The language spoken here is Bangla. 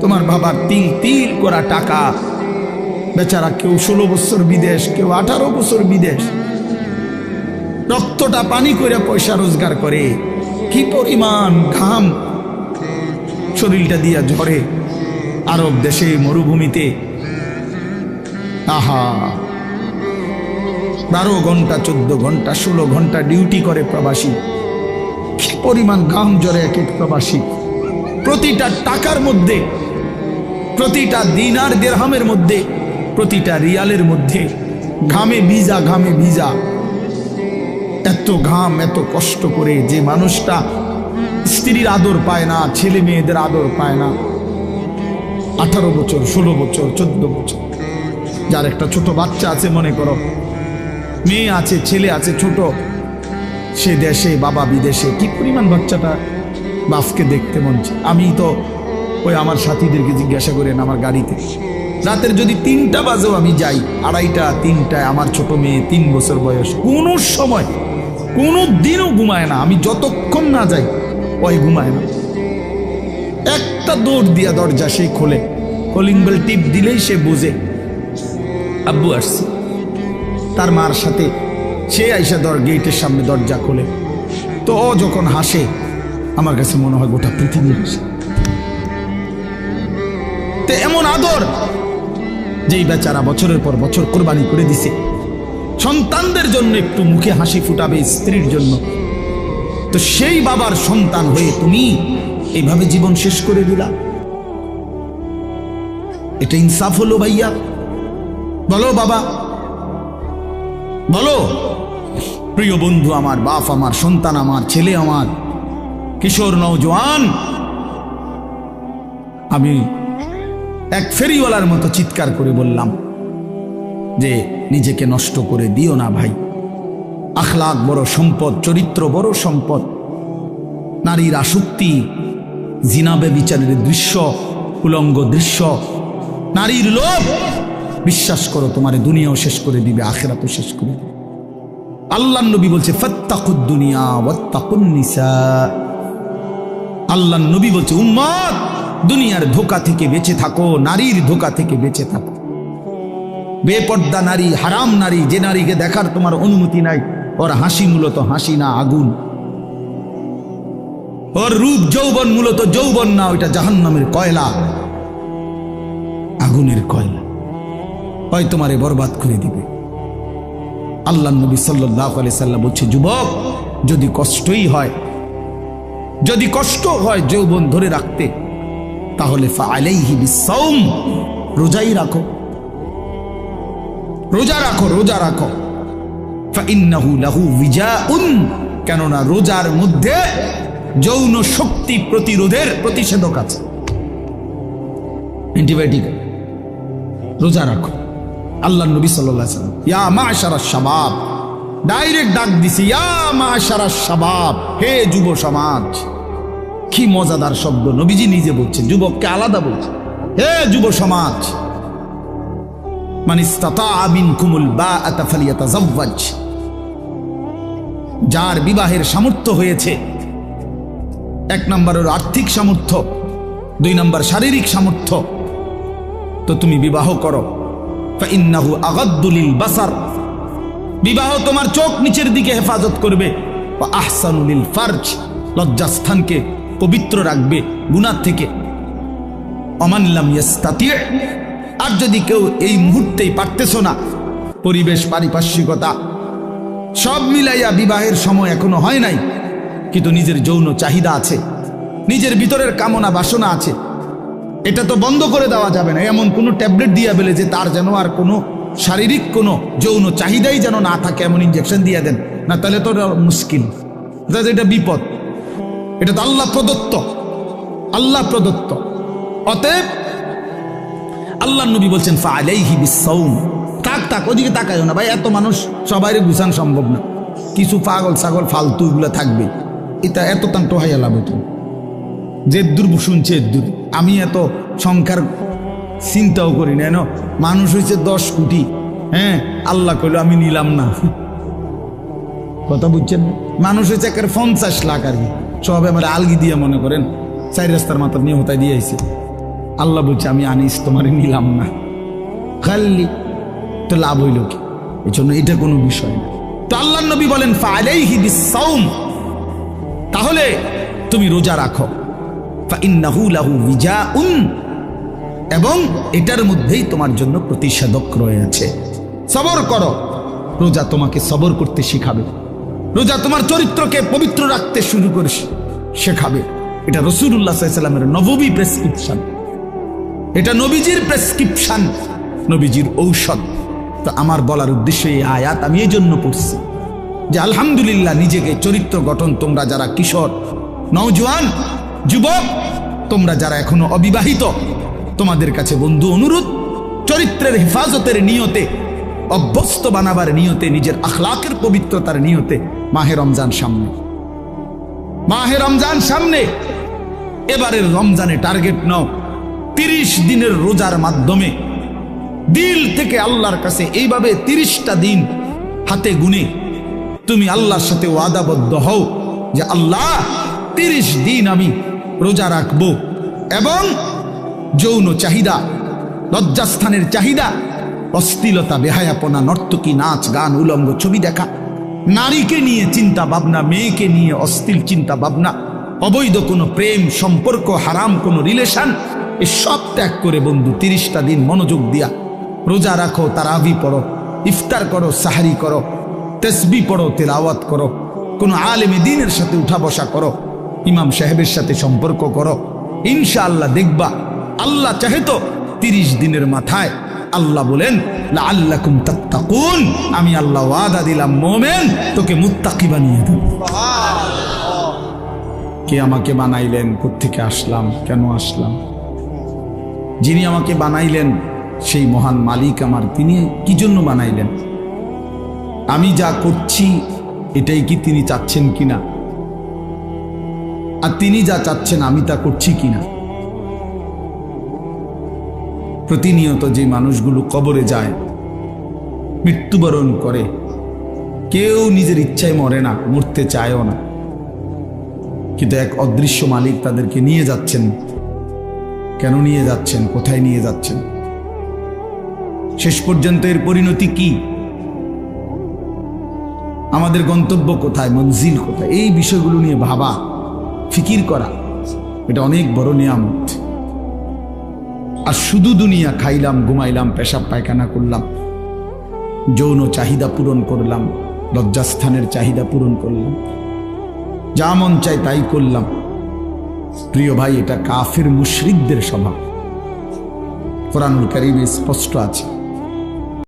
তোমার বাবার তিল তিল করা টাকা, বেচারা কেউ 16 বছর বিদেশ, কেউ 18 বছর বিদেশ, রক্তটা পানি করে পয়সা রোজগার করে, কি পরিমাণ ঘাম শরীরটা দিয়া ঝরে আরব দেশে মরুভূমিতে। আহা, 12 ঘন্টা 14 ঘন্টা 16 ঘন্টা ডিউটি করে প্রবাসী, কি পরিমাণ ঘাম ঝরে এক এক প্রবাসী। প্রতিটা টাকার মধ্যে, প্রতিটা দিনার দিরহামের মধ্যে, প্রতিটা রিয়ালের মধ্যে ঘামে ভিজা, ঘামে ভিজা। এত ঘাম, এত কষ্ট করে যে মানুষটা স্ত্রীর আদর পায় না, ছেলে মেয়েদের আদর পায় না, 18 বছর 16 বছর 14 বছর, যার একটা ছোট বাচ্চা আছে, মনে করো মেয়ে আছে, ছেলে আছে ছোট, সে দেশে বাবা বিদেশে, কি পরিমাণ বাচ্চাটা বাপকে দেখতে মন চায়। আমি তো ওই আমার সাথীদেরকে জিজ্ঞাসা করেন, আমার গাড়িতে রাতের যদি 3টা বাজেও আমি যাই, 2:30 3টায় আমার ছোট মেয়ে 3 বছর বয়স, কোনো সময় কোনো দিনও ঘুমায় না। আমি যতক্ষণ না যাই ওই ঘুমায় না। একটা দৌড় দিয়া দরজা সে খোলে, কলিং বেল টিপ দিলেই সে বুঝে আব্বু আসছে। তার মার সাথে সে আইসা গেটের সামনে দরজা খোলে, তো ও যখন হাসে আমার কাছে মনে হয় গোটা পৃথিবী হাসে। তো এমন আদর, যেই বেচারা বছরের পর বছর কোরবানি করে দিছে সন্তানদের জন্য, একটু মুখে হাসি ফুটাবে স্ত্রীর জন্য, তো সেই বাবার সন্তান হয়ে তুমি এইভাবে জীবন শেষ করে দিলা। এটা ইনসাফ হলো ভাইয়া? বলো বাবা, বলো। প্রিয় বন্ধু আমার, বাপ আমার, সন্তান আমার, ছেলে আমার, কিশোর নওজোয়ান, আমি এক ফেরিওয়ালার মতো চিৎকার করে বললাম যে নিজেকে নষ্ট করে দিও না ভাই। আখলাক বড় সম্পদ, চরিত্র বড় সম্পদ। নারীর আসক্তি, জিনাবে বিচারের দৃশ্য, উলঙ্গ দৃশ্য, নারীর লোভ, বিশ্বাস করো তোমার দুনিয়াও শেষ করে দিবে, আখিরাতও শেষ করে দিবে। আল্লাহর নবী বলছে ফাত্তাকুদ দুনিয়া ওয়াত্তাকুন নিসা। আল্লাহর নবী বলছে উম্মত, দুনিয়ার ধোঁকা থেকে বেঁচে থাকো, নারীর ধোঁকা থেকে বেঁচে থাকো। বেপর্দা নারী, হারাম নারী, যে নারীকে দেখার তোমার অনুমতি নাই, ওর হাসি মূলত হাসি না, আগুন। ওর রূপ যৌবন মূলত যৌবন না, ওইটা জাহান্নামের কয়লা, আগুনের কয়লা, হয় তোমারে বরবাদ করে দিবে। আল্লাহ নবী সাল্লাল্লাহু আলাইহি সাল্লাম বলছে যুবক, যদি কষ্টই হয়, যদি কষ্ট হয় যৌবন ধরে রাখতে, তাহলে ফাআলাইহি বিসসাওম, রোজাই রাখো, রোজা রাখো, রোজা রাখো। ফাইন্নাহু লাহু বিজাউন, কেননা রোজার মধ্যে যৌন শক্তি প্রতিরোধের প্রতিষেধক আছে, অ্যান্টিবায়োটিক। রোজা রাখো। আল্লাহ নবী সাল্লাল্লাহু আলাইহি ওয়াসাল্লাম ইয়া মাশারাশ শাবাব, ডাইরেক্ট ডাক দিছে, ইয়া মাশারাশ শাবাব, হে যুব সমাজ। কি মজাদার শব্দ, নবীজি নিজে বলছেন, যুবককে আলাদা বলছে, হে যুব সমাজ। মান ইসতাতাআ মিনকুমুল বাআতা ফালিয়াতাযাওয়াজ, যার বিবাহের সামর্থ্য হয়েছে, 1 নম্বর হলো আর্থিক সামর্থ্য, 2 নম্বর শারীরিক সামর্থ্য, তো তুমি বিবাহ করো। ফাইন্নাহু আগাদ্দু লিল বাসার, বিবাহ তোমার চোখ নিচের দিকে হেফাজত করবে। ওয়া আহসানু লিল ফারজ, লজ্জাস্থানকে পবিত্র রাখবে গুনাহ থেকে। ওমান লাম ইস্তাতি', আর যদি কেউ এই মুহূর্তেই পারতেছো না, পরিবেশ পারিপার্শ্বিকতা সব মিলাইয়া বিবাহের সময় এখনো হয় নাই, কিন্তু নিজের যৌন চাহিদা আছে, নিজের ভিতরের কামনা বাসনা আছে, এটা তো বন্ধ করে দেওয়া যাবে না। এমন কোনো ট্যাবলেট দিয়া বেলে যে তার যেন আর কোনো শারীরিক কোনো যৌন চাহিদাই যেন না থাকে, এমন ইঞ্জেকশন দিয়ে দেন না, তাহলে তো মুশকিল, এটা বিপদ। এটা তো আল্লাহ প্রদত্ত, আল্লাহ প্রদত্ত। অতএব আল্লাহ নবী বলছেন ফাআলাইহি বিসসাওম। তাক ওদিকে তাকায়ও না ভাই, এত মানুষ সবাইরে গুছান সম্ভব না, কিছু পাগল ছাগল ফালতু এগুলো থাকবে, এটা এত তান টোহাইয়া লাভ হতো। যে দূর শুনছে দূর, আমি এত সংখ্যার চিন্তাও করি না। মানুষ হয়েছে 10 কোটি, হ্যাঁ, আল্লাহ কইল আমি নিলাম না, কথা বুঝছেন? মানুষ হয়েছে 50 লাখ আর কি, সব আমার আলগি দিয়ে মনে করেন 4 রাস্তার মাথা নিয়ে হতায় দিয়ে আইছে, আল্লাহ বলছে আমি আনিস তোমার নিলাম না, খালি তো লাভ হইল কি? এই জন্য এটা কোনো বিষয় না। তো আল্লাহ নবী বলেন ফাআলাইহি বিসসাওম, তাহলে তুমি রোজা রাখো, ফাইন্নাহু লাহু বিজাউন, এবং এটার মধ্যেই তোমার জন্য প্রতিষেধক রয়েছে। সবর করো, রোজা তোমাকে সবর করতে শিখাবে, রোজা তোমার চরিত্রকে পবিত্র রাখতে শুরু করে শেখাবে। এটা রাসূলুল্লাহ সাল্লাল্লাহু আলাইহি ওয়াসাল্লামের নববী প্রেসক্রিপশন, এটা নবীজির প্রেসক্রিপশন, নবীজির ঔষধ। তো আমার বলার উদ্দেশ্য এই আয়াত আমি এই জন্য পড়ছি যে আলহামদুলিল্লাহ নিজেকে চরিত্র গঠন, তোমরা যারা কিশোর, নওজোয়ান, যুবক, তোমরা যারা এখনো অবিবাহিত, তোমাদের কাছে বন্ধু অনুরোধ, চরিত্রের হেফাজতের নিয়তে, অভ্যস্ত বানাবার নিয়তে, নিজের আখলাকের পবিত্রতার নিয়তে মাহে রমজান সামনে, মাহে রমজান সামনে, এবারের রমজানে টার্গেট নাও 30 দিনের রোজার মাধ্যমে দিল থেকে আল্লাহর কাছে এইভাবে 30টা দিন হাতে গুনে তুমি আল্লাহর সাথে ওয়াদাবদ্ধ হও যে আল্লাহ 30 দিন আমি রোজা রাখবো, এবং যৌন চাহিদা, লজ্জাস্থানের চাহিদা, অশ্লীলতা, বেহায়াপনা, নর্তকী, নাচ গান, উলঙ্গ ছবি দেখা, নারীকে নিয়ে চিন্তা ভাবনা, মেয়েকে নিয়ে অশ্লীল চিন্তা ভাবনা, অবৈধ কোনো প্রেম সম্পর্ক, হারাম কোনো রিলেশন, এসব ত্যাগ করে বন্ধু 30টা দিন মনোযোগ দিয়া রোজা রাখো, তারাবি পড়ো, ইফতার করো, সাহারি করো, তাসবিহ পড়ো, তেলাওয়াত করো, কোনো আলেমে দ্বীনের সাথে উঠা বসা করো, ইমাম সাহেবের সাথে সম্পর্ক করো, ইনশাআল্লাহ দেখবা আল্লাহ চাহে তো 30 দিনের মাথায় আল্লাহ বলেন লাআল্লাকুম তাত্তাকুন, আমি আল্লাহ ওয়াদা দিলাম মুমিন তোকে মুত্তাকি বানিয়ে দেব। কে আমাকে বানাইলেন? কোত্থেকে আসলাম? কেন আসলাম? যিনি আমাকে বানাইলেন সেই মহান মালিক আমার, তিনি কি জন্য বানাইলেন? আমি যা করছি এটাই কি তিনি চাচ্ছেন কিনা? আর তিনি যা চাচ্ছেন আমি তা করছি কিনা? প্রতিনিয়ত যে মানুষগুলো কবরে যায়, মৃত্যুবরণ করে, কেউ নিজের ইচ্ছায় মরে না, মরতে চায়ও না, কিন্তু এক অদৃশ্য মালিক তাদেরকে নিয়ে যাচ্ছেন। কেন নিয়ে যাচ্ছেন? কোথায় নিয়ে যাচ্ছেন? শেষ পর্যন্ত এর পরিণতি কি? আমাদের গন্তব্য কোথায়? মঞ্জিল কোথায়? এই বিষয়গুলো নিয়ে ভাবা, ফিকির করা, এটা অনেক বড় নিয়ামত। আর শুধু দুনিয়া খাইলাম, ঘুমাইলাম, পেশাব পায়খানা করলাম, যৌন চাহিদা পূরণ করলাম, লজ্জাস্থানের চাহিদা পূরণ করলাম, যা মন চাই তাই করলাম, প্রিয় ভাই, এটা কাফির মুশরিকদের স্বভাব। কোরআনুল কারীমে স্পষ্ট আছে